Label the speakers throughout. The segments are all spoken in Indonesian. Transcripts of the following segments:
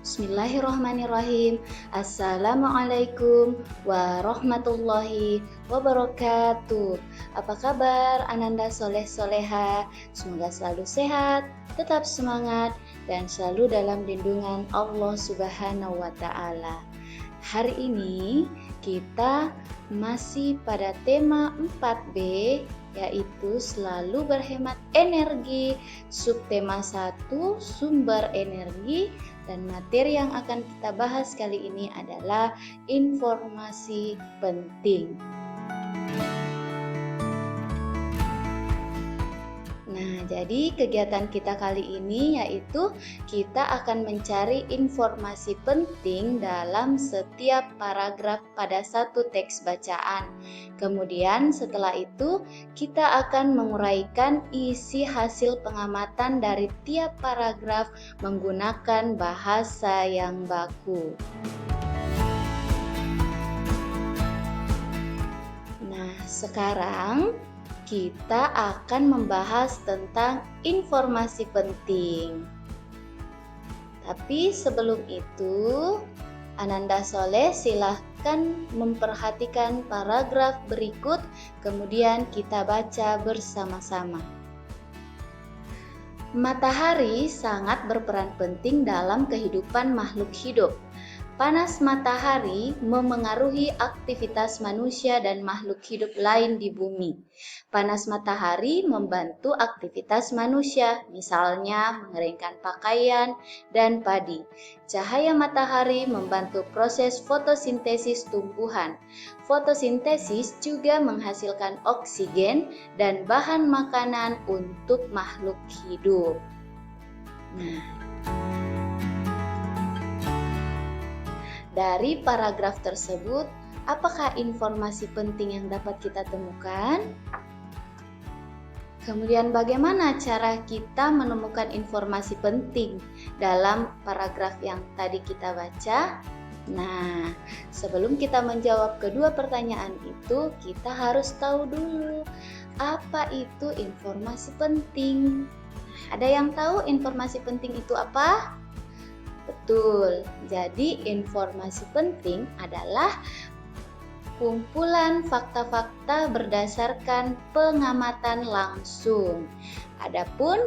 Speaker 1: Bismillahirrahmanirrahim. Assalamualaikum warahmatullahi wabarakatuh. Apa kabar Ananda Soleh-Soleha? Semoga selalu sehat, tetap semangat, dan selalu dalam lindungan Allah Subhanahu wa Ta'ala. Hari ini kita masih pada tema 4B, yaitu selalu berhemat energi. Subtema 1, sumber energi, dan materi yang akan kita bahas kali ini adalah informasi penting. Nah, jadi kegiatan kita kali ini yaitu kita akan mencari informasi penting dalam setiap paragraf pada satu teks bacaan. Kemudian setelah itu kita akan menguraikan isi hasil pengamatan dari tiap paragraf menggunakan bahasa yang baku. Nah, sekarang kita akan membahas tentang informasi penting. Tapi sebelum itu, Ananda Soleh silahkan memperhatikan paragraf berikut, kemudian kita baca bersama-sama. Matahari sangat berperan penting dalam kehidupan makhluk hidup. Panas matahari memengaruhi aktivitas manusia dan makhluk hidup lain di bumi. Panas matahari membantu aktivitas manusia, misalnya mengeringkan pakaian dan padi. Cahaya matahari membantu proses fotosintesis tumbuhan. Fotosintesis juga menghasilkan oksigen dan bahan makanan untuk makhluk hidup. Dari paragraf tersebut, apakah informasi penting yang dapat kita temukan? Kemudian bagaimana cara kita menemukan informasi penting dalam paragraf yang tadi kita baca? Nah, sebelum kita menjawab kedua pertanyaan itu, kita harus tahu dulu apa itu informasi penting. Ada yang tahu informasi penting itu apa? Betul, jadi informasi penting adalah kumpulan fakta-fakta berdasarkan pengamatan langsung. Adapun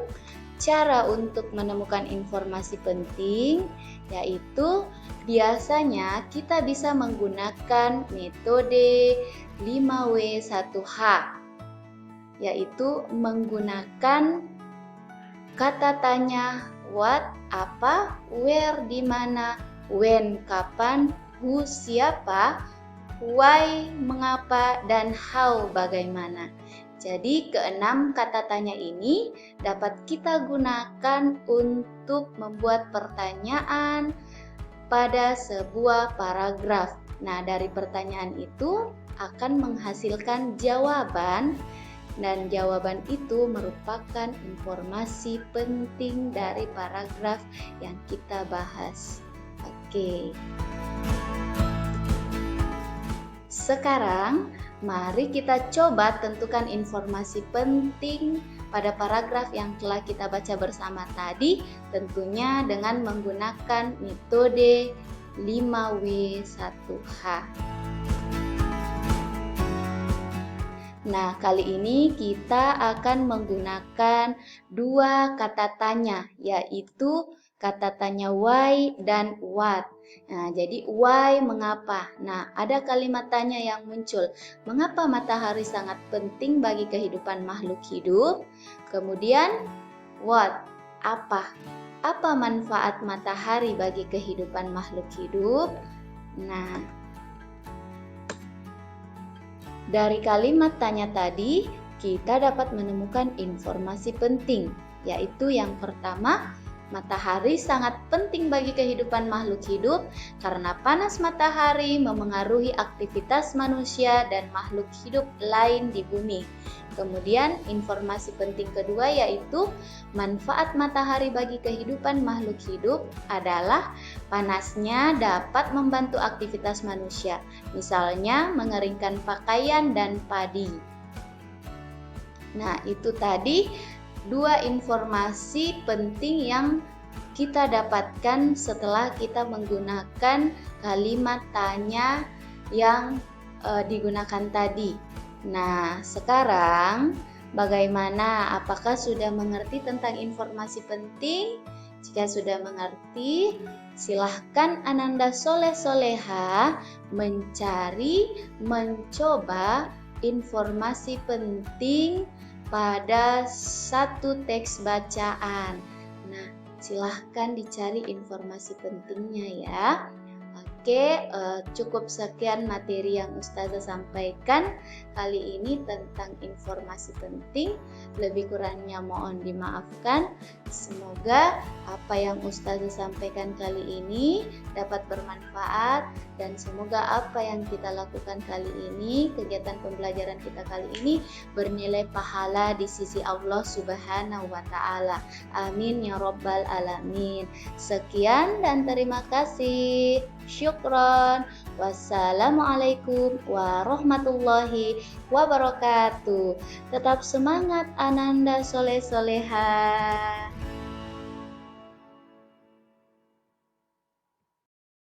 Speaker 1: cara untuk menemukan informasi penting yaitu biasanya kita bisa menggunakan metode 5W1H, yaitu menggunakan kata tanya what, apa, where, di mana, when, kapan, who, siapa, why, mengapa, dan how, bagaimana. Jadi keenam kata tanya ini dapat kita gunakan untuk membuat pertanyaan pada sebuah paragraf. Nah, dari pertanyaan itu akan menghasilkan jawaban, dan jawaban itu merupakan informasi penting dari paragraf yang kita bahas. Oke. Sekarang, mari kita coba tentukan informasi penting pada paragraf yang telah kita baca bersama tadi, tentunya dengan menggunakan metode 5W1H. Nah, kali ini kita akan menggunakan dua kata tanya, yaitu kata tanya why dan what. Nah, jadi why, mengapa. Nah, ada kalimat tanya yang muncul. Mengapa matahari sangat penting bagi kehidupan makhluk hidup? Kemudian what, apa. Apa manfaat matahari bagi kehidupan makhluk hidup? Nah, dari kalimat tanya tadi, kita dapat menemukan informasi penting, yaitu yang pertama, matahari sangat penting bagi kehidupan makhluk hidup karena panas matahari memengaruhi aktivitas manusia dan makhluk hidup lain di bumi. Kemudian informasi penting kedua yaitu manfaat matahari bagi kehidupan makhluk hidup adalah panasnya dapat membantu aktivitas manusia, misalnya mengeringkan pakaian dan padi. Nah, itu tadi dua informasi penting yang kita dapatkan setelah kita menggunakan kalimat tanya yang digunakan tadi. Nah, sekarang bagaimana? Apakah sudah mengerti tentang informasi penting? Jika sudah mengerti, silahkan Ananda Soleh Soleha mencoba informasi penting pada satu teks bacaan. Nah, silahkan dicari informasi pentingnya ya. Oke, cukup sekian materi yang Ustazah sampaikan kali ini tentang informasi penting. Lebih kurangnya mohon dimaafkan. Semoga apa yang Ustazah sampaikan kali ini dapat bermanfaat dan semoga apa yang kita lakukan kali ini, kegiatan pembelajaran kita kali ini bernilai pahala di sisi Allah Subhanahu wa taala. Amin ya rabbal alamin. Sekian dan terima kasih. Syukron. Wassalamualaikum warahmatullahi wabarakatuh. Tetap semangat Ananda Soleh Soleha.